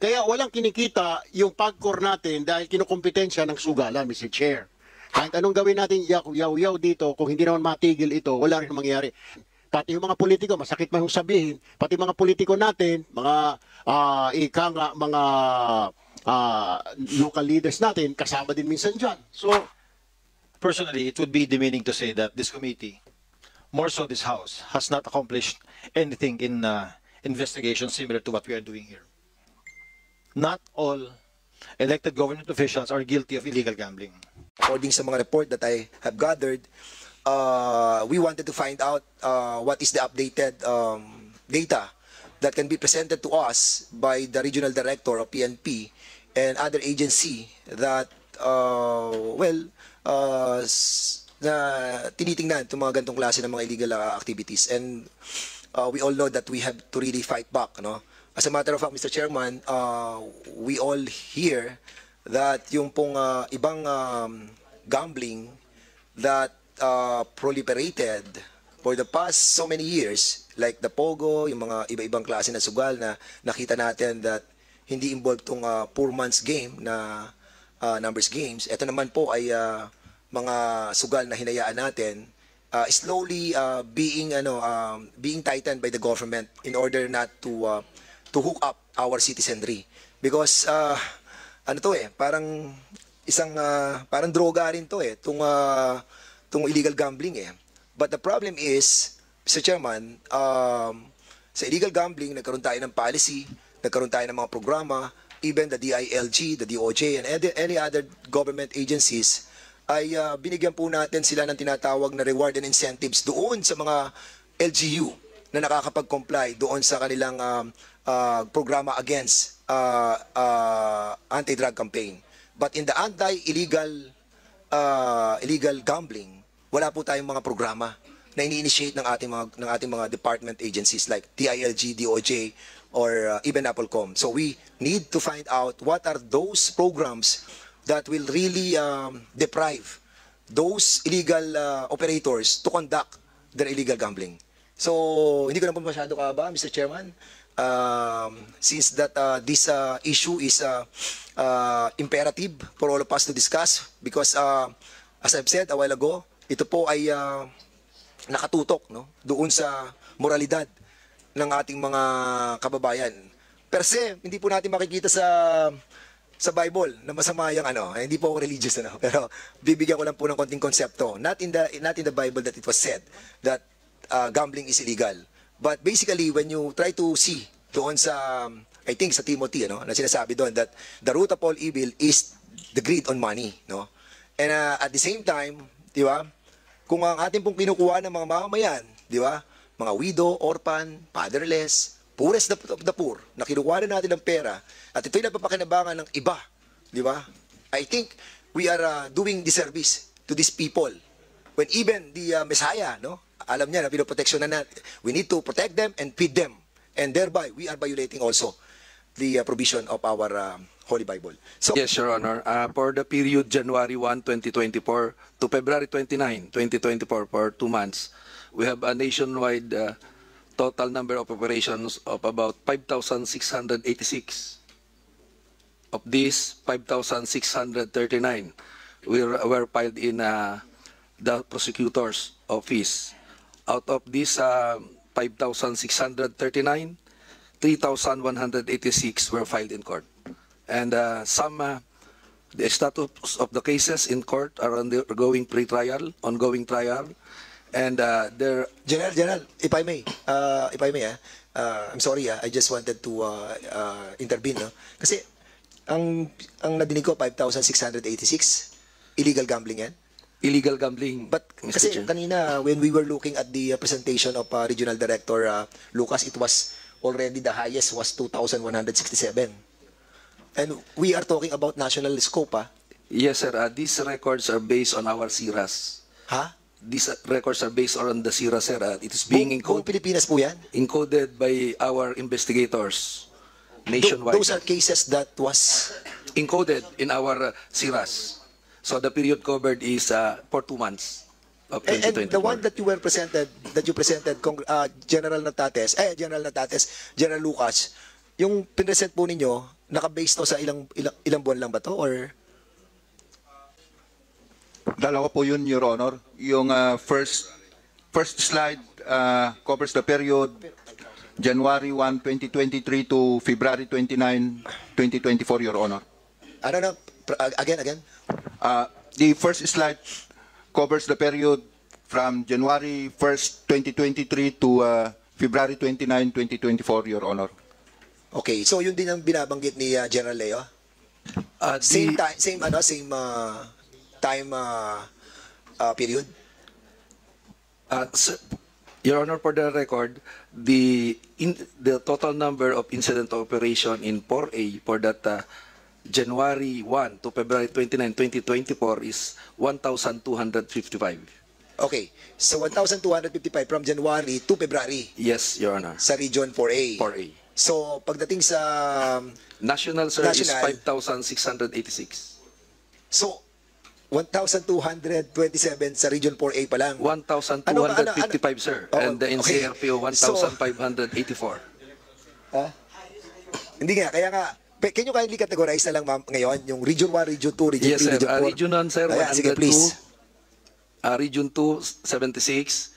Kaya walang kinikita yung pagkor natin dahil kinukompetensya ng sugalan, Mr. Chair. Kahit anong gawin natin yaw-yaw dito, kung hindi naman matigil ito, wala rin mangyayari. Pati yung mga politiko, masakit man yung sabihin, pati mga politiko natin, mga mga local leaders natin, kasama din minsan dyan. So, personally, it would be demeaning to say that this committee, more so this House, has not accomplished anything in investigation similar to what we are doing here. Not all elected government officials are guilty of illegal gambling. According sa mga report that I have gathered, we wanted to find out what is the updated data that can be presented to us by the regional director of PNP and other agency that, na tinitingnan itong mga gantong klase ng mga illegal activities. And we all know that we have to really fight back, no? As a matter of fact, Mr. Chairman, we all hear that yung pong ibang gambling that proliferated for the past so many years, like the Pogo, yung mga iba-ibang klase na sugal na nakita natin that hindi involved tong poor man's game na numbers games. Ito naman po ay mga sugal na hinayaan natin slowly being tightened by the government in order not to hook up our citizenry, because parang parang droga rin to tong illegal gambling eh. But the problem is, Mr. Chairman, sa illegal gambling nagkaroon tayo ng policy, nagkaroon tayo ng mga programa, even the DILG, the DOJ, and any other government agencies ay binigyan po natin sila ng tinatawag na reward and incentives doon sa mga LGU na nakakapag-comply doon sa kanilang programa against anti-drug campaign. But in the anti-illegal illegal gambling, wala po tayong mga programa na ini-initiate ng ating mga department agencies like DILG, DOJ, or even Applecom. So we need to find out what are those programs that will really deprive those illegal operators to conduct their illegal gambling. So hindi ko na po masyado ba, Mr. Chairman, since that this issue is imperative for all of us to discuss, because as I've said a while ago, ito po ay nakatutok, no, doon sa moralidad ng ating mga kababayan. Per se, hindi po natin makikita sa Bible na masama yung hindi po ako religious pero bibigyan ko lang po ng konting konsepto. Not in the Bible that it was said that gambling is illegal. But basically, when you try to see doon sa, I think sa Timothy, na sinasabi doon that the root of all evil is the greed on money, no? And at the same time, di ba, kung ang ating pong kinukuha ng mga mamamayan, di ba, mga widow, orphan, fatherless, poorest of the poor, na kinukuha na natin ng pera, at ito'y napapakinabangan ng iba, di ba? I think we are doing disservice to these people. When even the Messiah, no, alam niya na pinoproteksyonan natin, we need to protect them and feed them. And thereby, we are violating also the provision of our Holy Bible. So, yes, Your Honor. For the period January 1, 2024 to February 29, 2024, for 2 months, we have a nationwide total number of operations of about 5,686. Of these, 5,639 were filed in the prosecutor's office. Out of these 5,639, 3,186 were filed in court. And the status of the cases in court are undergoing pre-trial, ongoing trial, and there. General, if I may, I'm sorry, I just wanted to intervene, no? Kasi ang nadinig ko 5,686 illegal gambling yan. Illegal gambling. But Mr. kasi Chair, kanina when we were looking at the presentation of Regional Director Lucas, it was already the highest was 2,167. And we are talking about national scope, yes, sir. These records are based on our SIRAS. Ha? These records are based on the SIRAS, sir. It is being Buong Pilipinas po yan? encoded by our investigators nationwide. Those are cases that was Encoded in our SIRAS. So the period covered is for 2 months of and 2024. the one that you presented, General Lucas, yung pinresent po ninyo Naka-base to sa ilang buwan lang ba to or Dalawa po yun, Your Honor. Yung first slide covers the period January 1, 2023 to February 29, 2024, Your Honor. ano na again? The first slide covers the period from January 1st, 2023 to February 29, 2024, Your Honor. Okay, so yun din ang binabanggit ni General Leo. Same time period. Your Honor, for the record, the total number of incident operation in 4A for that January 1 to February 29, 2024 is 1,255. Okay, so 1,255 from January to February Yes, Your Honor. sa Region 4A. 4A. So pagdating sa National, sir, is National. 5,686. so 1,227 sa Region 4A pa lang. 1,255, sir. Oh, And the okay. NCRPO, 1,584. Hindi nga, kaya nga, can you kindly categorize na lang ma'am ngayon, yung Region 1, Region 2, Region 3, Yes, sir. Region 4? Region 1, sir, Ayan, sige, 102. please. Region 2, 76.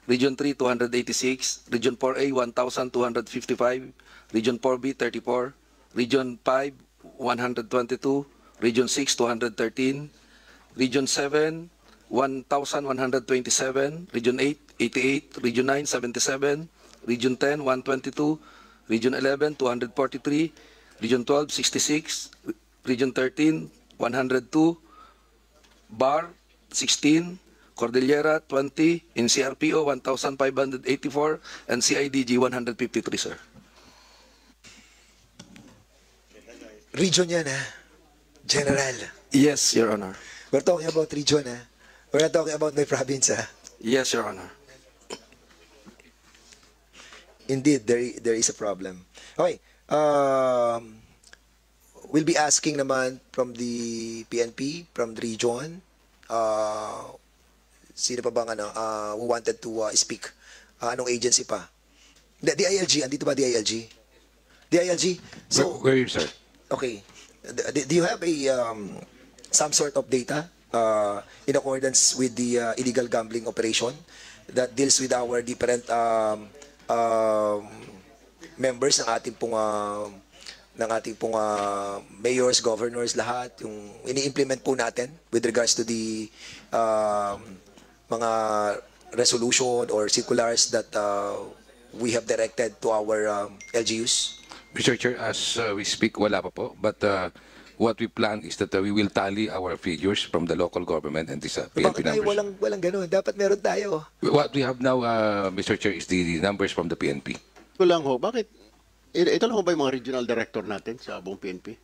Region 3, 286. Region 4A, 1,255. Region 4B, 34. Region 5, 122. Region 6, 213. Region 7, 1,127. Region 8, 88. Region 9, 77. Region 10, 122. Region 11, 243. Region 12, 66. Region 13, 102. Bar, 16. Cordillera, 20. NCRPO, 1,584. And CIDG, 153, sir. Region yan, ha? General. Yes, Your Honor. We're talking about region, ha? We're not talking about my province, ha? Yes, Your Honor. Indeed, there is a problem. Okay. We'll be asking naman from the PNP, from the region, sino pa bang who wanted to speak? Anong agency pa? DILG, andito ba DILG? DILG? So, Where is, sir? okay. Do you have a some sort of data in accordance with the illegal gambling operation that deals with our different members ng ating pong mayors, governors, lahat yung ini-implement po natin with regards to the mga resolution or circulars that we have directed to our LGUs? Mr. Chair, as we speak, wala pa po. But what we plan is that we will tally our figures from the local government and this PNP Bakit tayo numbers. walang ganun? Dapat meron tayo. What we have now, Mr. Chair, is the numbers from the PNP. Ito lang ho, bakit? Ito lang ho ba yung mga regional director natin sa buong PNP?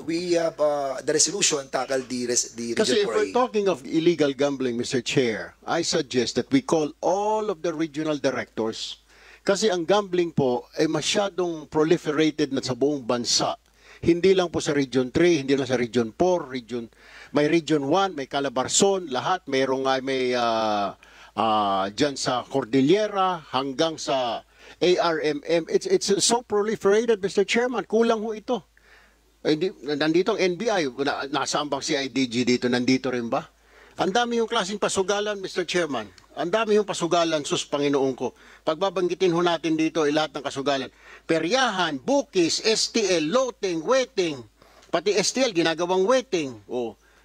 We have the resolution tackle the Kasi Region if we're 4A. talking of illegal gambling, Mr. Chair, I suggest that we call all of the regional directors. Kasi ang gambling po ay masyadong proliferated na sa buong bansa. Hindi lang po sa Region 3, hindi lang sa Region 4, may Region 1, may Calabarzon, lahat. Mayroong may dyan sa Cordillera hanggang sa ARMM. It's so proliferated, Mr. Chairman. Kulang ho ito. Nandito ang NBI. Nasaan bang CIDG dito? Nandito rin ba? Ang dami yung klaseng pasugalan, Mr. Chairman. Ang dami yung pasugalan, sus, Panginoon ko. Pagbabanggitin ho natin dito lahat ng kasugalan. Peryahan, bukis, STL, loting, waiting. Pati STL, ginagawang waiting.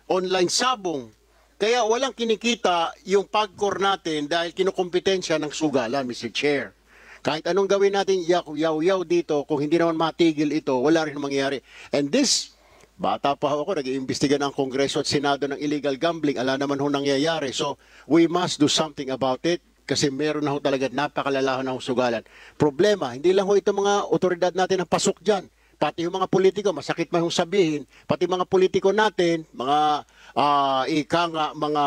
Online sabong. Kaya walang kinikita yung pagkor natin dahil kinukompetensya ng sugalan, Mr. Chair. Kahit anong gawin natin, yaw-yaw dito, kung hindi naman matigil ito, wala rin mangyayari. And this, bata pa ako, nag-iimbestiga ng Kongreso at Senado ng illegal gambling, ala naman ho nangyayari. So, we must do something about it kasi meron na ho talaga napakalalahan na ho sugalan. Problema, hindi lang ho ito mga otoridad natin ang pasok dyan. Pati yung mga politiko, masakit man hong sabihin, pati mga politiko natin, mga mga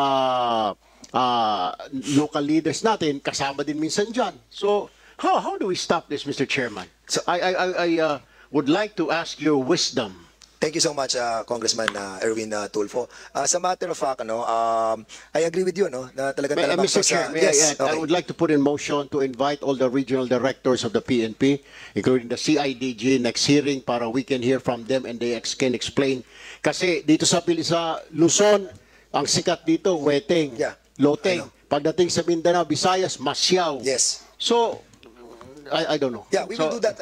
local leaders natin, kasama din minsan dyan. So, how do we stop this, Mr. Chairman? So, I would like to ask your wisdom. Thank you so much, Congressman Erwin Tulfo. Sa matter of fact, I agree with you, no, na talagang talamak Mr. to Chair, sa... may I Yes, add, I okay. would like to put in motion to invite all the regional directors of the PNP, including the CIDG, next hearing para we can hear from them and they can explain. Kasi dito sa Luzon, ang sikat dito, Weteng, Yeah, Loteng. I know. Pagdating sa Mindanao, Visayas, Masyao. Yes. So, I don't know. Yeah, we will So, do that,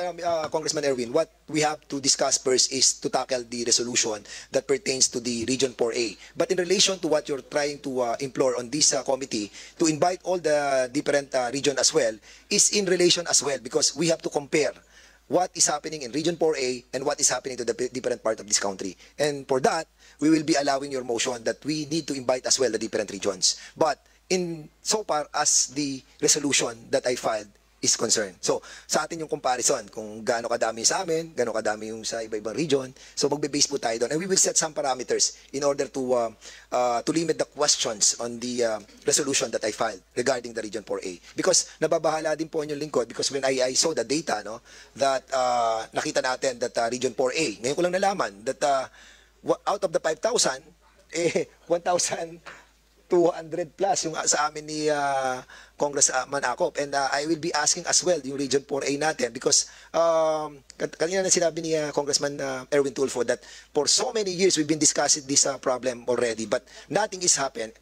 Congressman Erwin. What we have to discuss first is to tackle the resolution that pertains to the Region 4A. But in relation to what you're trying to implore on this committee, to invite all the different region as well, is in relation as well, because we have to compare what is happening in Region 4A and what is happening to the different part of this country. And for that, we will be allowing your motion that we need to invite as well the different regions. But in so far as the resolution that I filed is concerned. So, sa atin yung comparison, kung gaano kadami sa amin, gaano kadami yung sa iba-ibang region. So, magbe-base po tayo doon. And we will set some parameters in order to limit the questions on the resolution that I filed regarding the Region 4A. Because nababahala din po yung lingkod because when I saw the data, no, that nakita natin that Region 4A, ngayon ko lang nalaman that out of the 5,000, 1,200 plus yung sa amin ni Congressman Acop. And I will be asking as well yung Region 4A natin because kanina na sinabi ni Congressman Erwin Tulfo that for so many years we've been discussing this problem already but nothing is happening.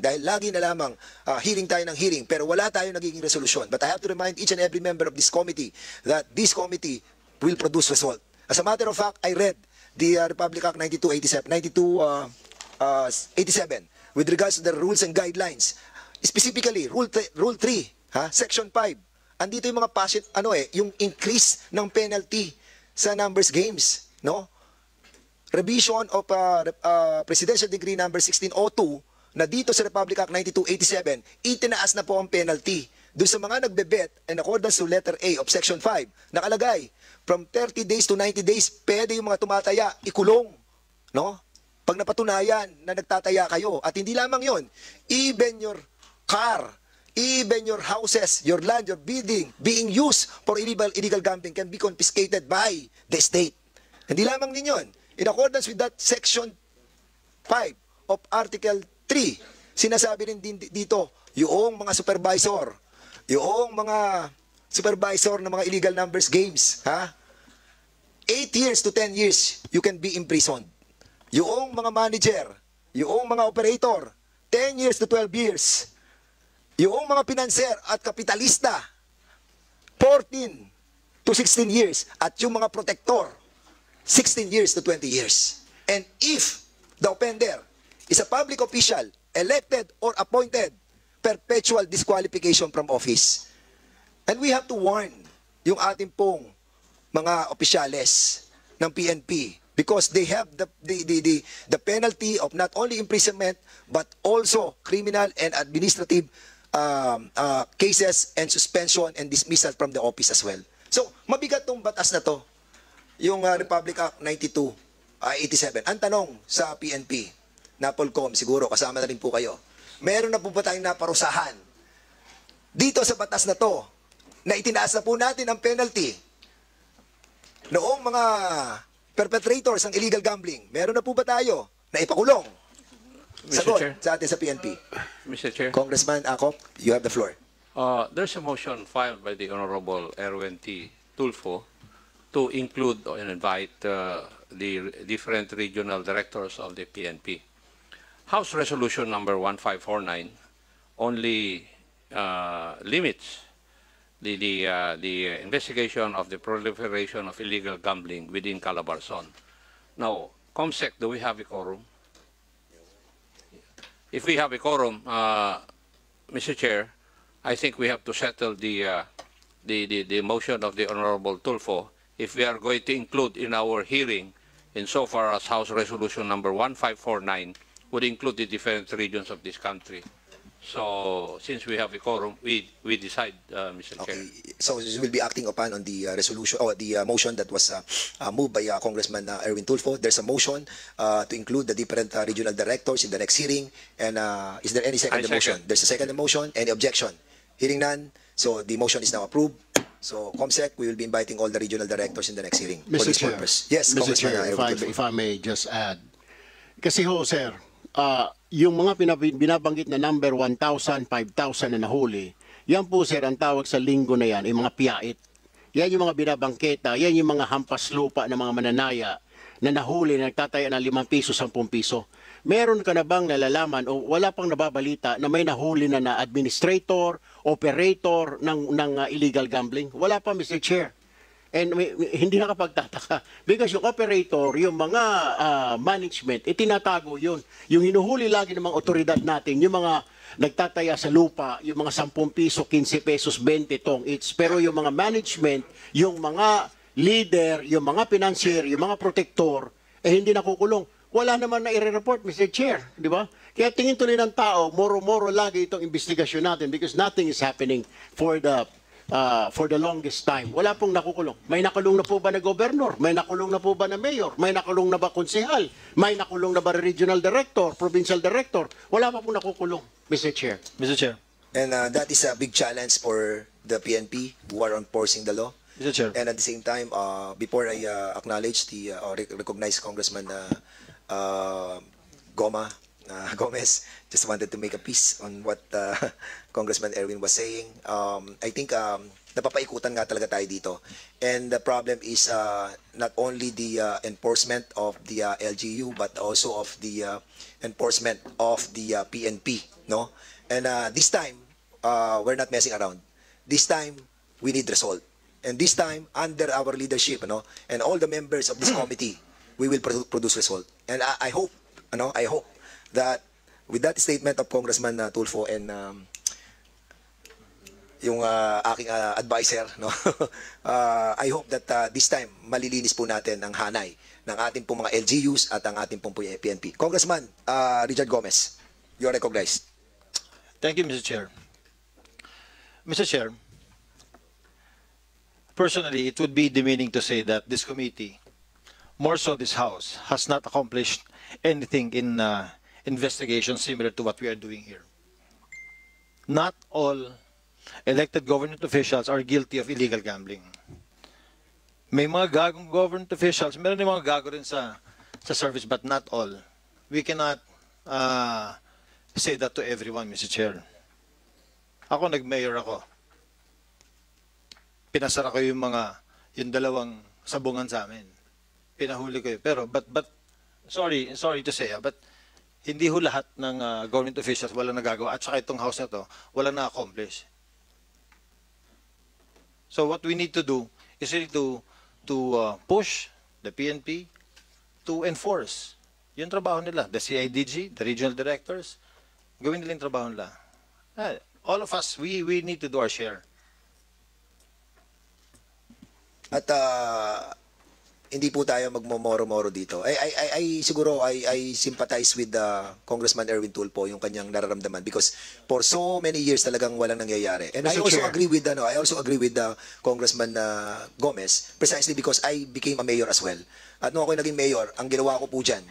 Dahil lagi na lamang hearing tayo ng hearing pero wala tayong nagiging resolution. But I have to remind each and every member of this committee that this committee will produce result. As a matter of fact, I read the Republic Act 9287 with regards to the rules and guidelines. Specifically, Rule 3, Section 5. Andito yung mga yung increase ng penalty sa numbers games, no? Revision of Presidential Decree number 1602 na dito sa Republic Act 9287, itinaas na po ang penalty. Doon sa mga nagbe-bet in accordance to letter A of Section 5, nakalagay, from 30 days to 90 days, pwede yung mga tumataya, ikulong, no? Pag napatunayan na nagtataya kayo, at hindi lamang yon, even your car, even your houses, your land, your building, being used for illegal gambling can be confiscated by the state. Hindi lamang din yun. In accordance with that Section 5 of Article 3, sinasabi rin din dito, yung mga supervisor ng mga illegal numbers games, 8 years to 10 years, you can be imprisoned. Yung mga manager, yung mga operator, 10 years to 12 years. Yung mga pinanser at kapitalista, 14 to 16 years. At yung mga protector, 16 years to 20 years. And if the offender is a public official, elected or appointed, perpetual disqualification from office. And we have to warn yung ating pong mga opisyales ng PNP because they have the penalty of not only imprisonment but also criminal and administrative cases and suspension and dismissal from the office as well. So, mabigat tong batas na to, yung Republic Act 9287. Ang tanong sa PNP, NAPOLCOM siguro, kasama na rin po kayo, meron na po ba tayong naparusahan dito sa batas na to na itinaas na po natin ang penalty noong mga perpetrators ng illegal gambling? Meron na po ba tayo na ipakulong? Sagot Chair. sa atin sa PNP. Mr. Chair, Congressman Acop, you have the floor. there's a motion filed by the Honorable Erwin T. Tulfo to include and invite the different regional directors of the PNP. House Resolution number 1549 only limits the investigation of the proliferation of illegal gambling within Calabarzon. Now, COMSEC, do we have a quorum? If we have a quorum, Mr. Chair, I think we have to settle the motion of the Honorable Tulfo if we are going to include in our hearing insofar as House Resolution number 1549 would include the different regions of this country. So, since we have a quorum, we decide, Mr. Chair. Okay, so you will be acting upon on the resolution or the motion that was moved by Congressman Erwin Tulfo. There's a motion to include the different regional directors in the next hearing. And is there any second I motion? second. There's a second motion. Any objection? Hearing none. So the motion is now approved. So, COMSEC, we will be inviting all the regional directors in the next hearing for Mr. this Chair. purpose. Yes, Mr. Congressman Chair, Erwin Tulfo. if I may just add. Kasi ho, sir, yung mga binabanggit na number 1,000, 5,000 na nahuli, yan po, sir, ang tawag sa linggo na yan, ay mga piyait. Yan yung mga binabangketa, yan yung mga hampas lupa ng mga mananaya na nahuli na nagtataya ng 5 piso, 10 piso. Meron ka na bang nalalaman o wala pang nababalita na may nahuli na administrator, operator ng illegal gambling? Wala pa, Mr. Chair. And hindi nakapagtataka. Because yung operator, yung mga management, itinatago yun. Yung hinuhuli lagi ng mga otoridad natin, yung mga nagtataya sa lupa, yung mga 10 piso, 15 pesos, 20 tong each. Pero yung mga management, yung mga leader, yung mga financier, yung mga protector, hindi nakukulong. Wala naman na i-report, Mr. Chair, di ba? Kaya tingin tuloy ng tao, moro-moro lagi itong investigasyon natin because nothing is happening for the longest time. Wala pong nakukulong. May nakulong na po ba na governor? May nakulong na po ba na mayor? May nakulong na ba konsehal? May nakulong na ba regional director, provincial director? Wala pa pong nakukulong, Mr. Chair. Mr. Chair. And that is a big challenge for the PNP who are enforcing the law. Mr. Chair. And at the same time, before I acknowledge or recognize Congressman Gomez, just wanted to make a piece on what Congressman Erwin was saying. I think napapaikutan nga talaga tayo dito. And the problem is not only the enforcement of the LGU, but also of the enforcement of the PNP. No? And this time, we're not messing around. This time, we need result. And this time, under our leadership, and all the members of this committee, we will produce result. And I hope that with that statement of Congressman Tulfo and yung aking advisor, I hope that this time malilinis po natin ang hanay ng ating pong mga LGUs at ang ating pong PNP. Congressman Richard Gomez, you are recognized. Thank you, Mr. Chair. Mr. Chair, personally, it would be demeaning to say that this committee, more so this House, has not accomplished anything in investigation similar to what we are doing here. Not all elected government officials are guilty of illegal gambling. May mga gagong government officials, meron din mga gago rin sa service, but not all. We cannot say that to everyone, Mr. Chair. Ako, nag-mayor ako. Pinasara ko yung dalawang sabungan sa amin. Pinahuli ko yun. Pero, but sorry to say, but hindi ho lahat ng government officials wala nagagawa. At saka itong house na to, wala na-accomplish. So what we need to do is really to push the PNP to enforce. Yung trabaho nila, the CIDG, the regional directors, gawin nila yung trabaho nila. All of us, we need to do our share. At hindi po tayo magmomoro-moro dito. Siguro I sympathize with Congressman Erwin Tulfo yung kanyang nararamdaman because for so many years talagang walang nangyayari. And I also agree with Congressman Gomez precisely because I became a mayor as well. At nung ako naging mayor, ang ginawa ko po diyan,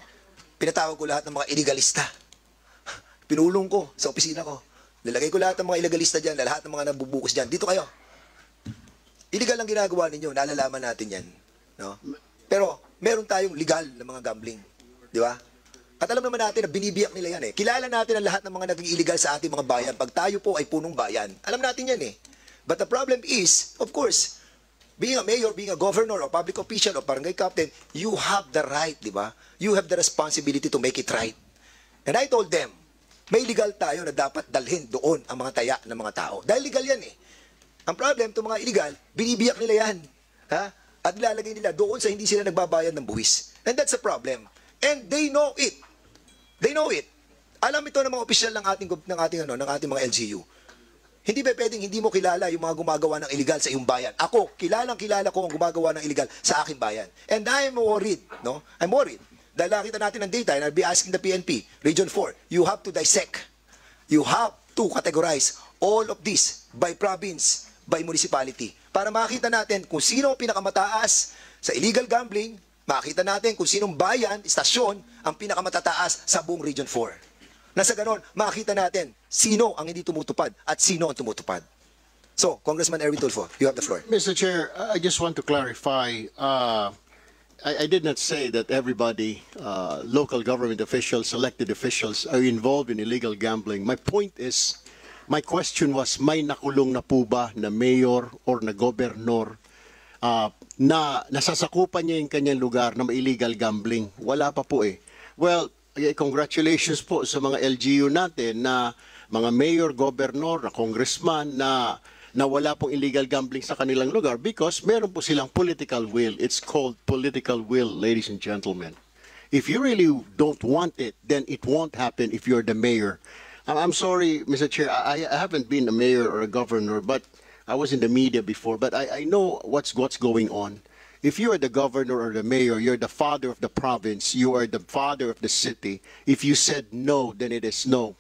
pinatawag ko lahat ng mga illegalista. Pinulong ko sa opisina ko. Nilagay ko lahat ng mga illegalista diyan, lahat ng mga nabubukas diyan. Dito kayo. Illegal ang ginagawa ninyo, nalalaman natin 'yan, no? Pero meron tayong legal na mga gambling, di ba? At alam naman natin na binibiyak nila yan eh. Kilala natin ang lahat ng mga naging illegal sa ating mga bayan. Pag tayo po ay punong bayan, alam natin yan eh. But the problem is, of course, being a mayor, being a governor, or public official, or barangay captain, you have the right, di ba? You have the responsibility to make it right. And I told them, may legal tayo na dapat dalhin doon ang mga taya ng mga tao. Dahil legal yan eh. Ang problem, itong mga illegal, binibiyak nila yan. Ha? At nilalagay nila doon sa hindi sila nagbabayad ng buwis. And that's a problem. And they know it. They know it. Alam ito ng mga opisyal ng ating mga LGU. Hindi ba pwedeng hindi mo kilala yung mga gumagawa ng illegal sa iyong bayan? Ako, kilala ko ang gumagawa ng illegal sa aking bayan. And I'm worried, no? I'm worried. Dahil nakita natin ng data, and I'll be asking the PNP, Region 4, you have to dissect. You have to categorize all of this by province, by municipality. Para makita natin kung sino ang pinakamataas sa illegal gambling, makita natin kung sinong bayan, istasyon, ang pinakamatataas sa buong Region 4. Nasa ganon, makita natin sino ang hindi tumutupad at sino ang tumutupad. So, Congressman Erwin Tulfo, you have the floor. Mr. Chair, I just want to clarify. I did not say that everybody, local government officials, elected officials, are involved in illegal gambling. My point is, my question was, may nakulong na po ba na mayor or na gobernador na nasasakupan niya yung kanyang lugar na may illegal gambling? Wala pa po eh. Well, congratulations po sa mga LGU natin na mga mayor, gobernador, na congressman na wala pong illegal gambling sa kanilang lugar because meron po silang political will. It's called political will, ladies and gentlemen. If you really don't want it, then it won't happen if you're the mayor. I'm sorry, Mr. Chair, I haven't been a mayor or a governor, but I was in the media before, but I know what's going on. If you are the governor or the mayor, you're the father of the province, you are the father of the city. If you said no, then it is no.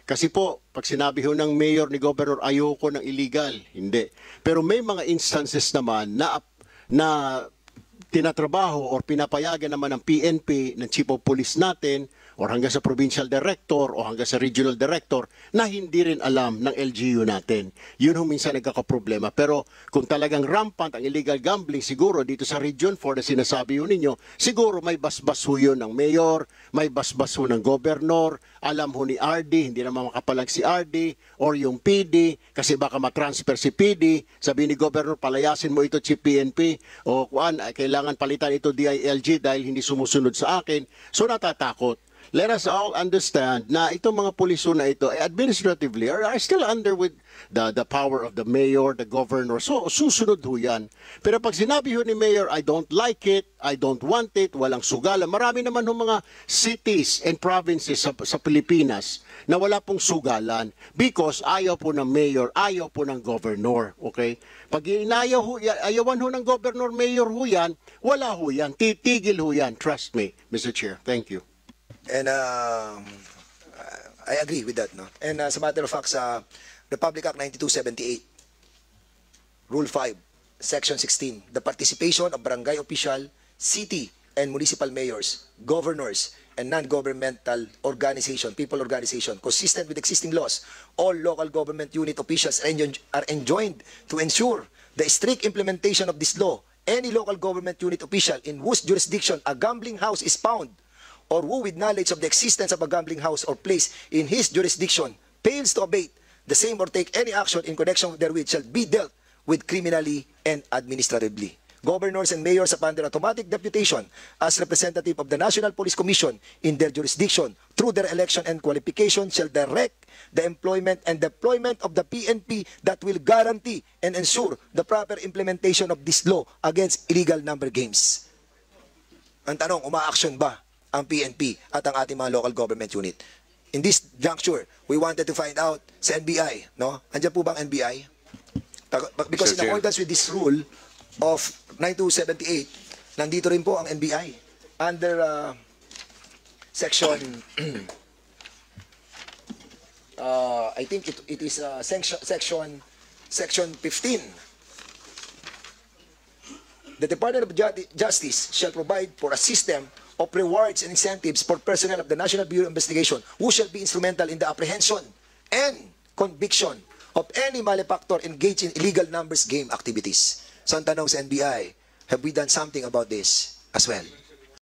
Kasi po, pag sinabi ho ng mayor ni governor, ayoko ng illegal. Hindi. Pero may mga instances naman na tinatrabaho or pinapayagan naman ng PNP, ng chief of police natin, or hanggang sa provincial director o hanggang sa regional director na hindi rin alam ng LGU natin. Yun ho minsan nagkakaproblema. Pero kung talagang rampant ang illegal gambling, siguro dito sa Region 4 na sinasabi ho ninyo, siguro may basbas ho yun ng mayor, may basbas ho ng gobernador, alam ho ni RD, hindi naman makapalag si RD, or yung PD, kasi baka matransfer si PD, sabi ni gobernador, palayasin mo ito chief PNP, o kuan, kailangan palitan ito DILG dahil hindi sumusunod sa akin. So natatakot. Let us all understand na itong mga puliso na ito administratively are still under with the power of the mayor, the governor. So susunod ho yan. Pero pag sinabi ho ni mayor, I don't like it, I don't want it, walang sugalan. Marami naman ho mga cities and provinces sa Pilipinas na wala pong sugalan because ayaw po ng mayor, ayaw po ng governor. Okay? Pag ayawan ho ng governor, mayor ho yan, wala ho yan. Titigil ho yan. Trust me, Mr. Chair. Thank you. And I agree with that. No? And as a matter of fact, sa Republic Act 9278, Rule 5, Section 16, the participation of barangay official, city and municipal mayors, governors, and non-governmental organization, people organization, consistent with existing laws, all local government unit officials are enjoined to ensure the strict implementation of this law. Any local government unit official in whose jurisdiction a gambling house is found or who with knowledge of the existence of a gambling house or place in his jurisdiction fails to abate the same or take any action in connection therewith shall be dealt with criminally and administratively. Governors and mayors upon their automatic deputation as representative of the National Police Commission in their jurisdiction through their election and qualification shall direct the employment and deployment of the PNP that will guarantee and ensure the proper implementation of this law against illegal number games. Ang tanong, uma-action ba ang PNP at ang ating mga local government unit? In this juncture, we wanted to find out sa NBI, no? Andiyan po bang NBI? Because in accordance with this rule of 9278, nandito rin po ang NBI under section I think it is section 15. The Department of Justice shall provide for a system of rewards and incentives for personnel of the National Bureau of Investigation who shall be instrumental in the apprehension and conviction of any malefactor engaged in illegal numbers game activities. So ang tanong sa NBI, have we done something about this as well?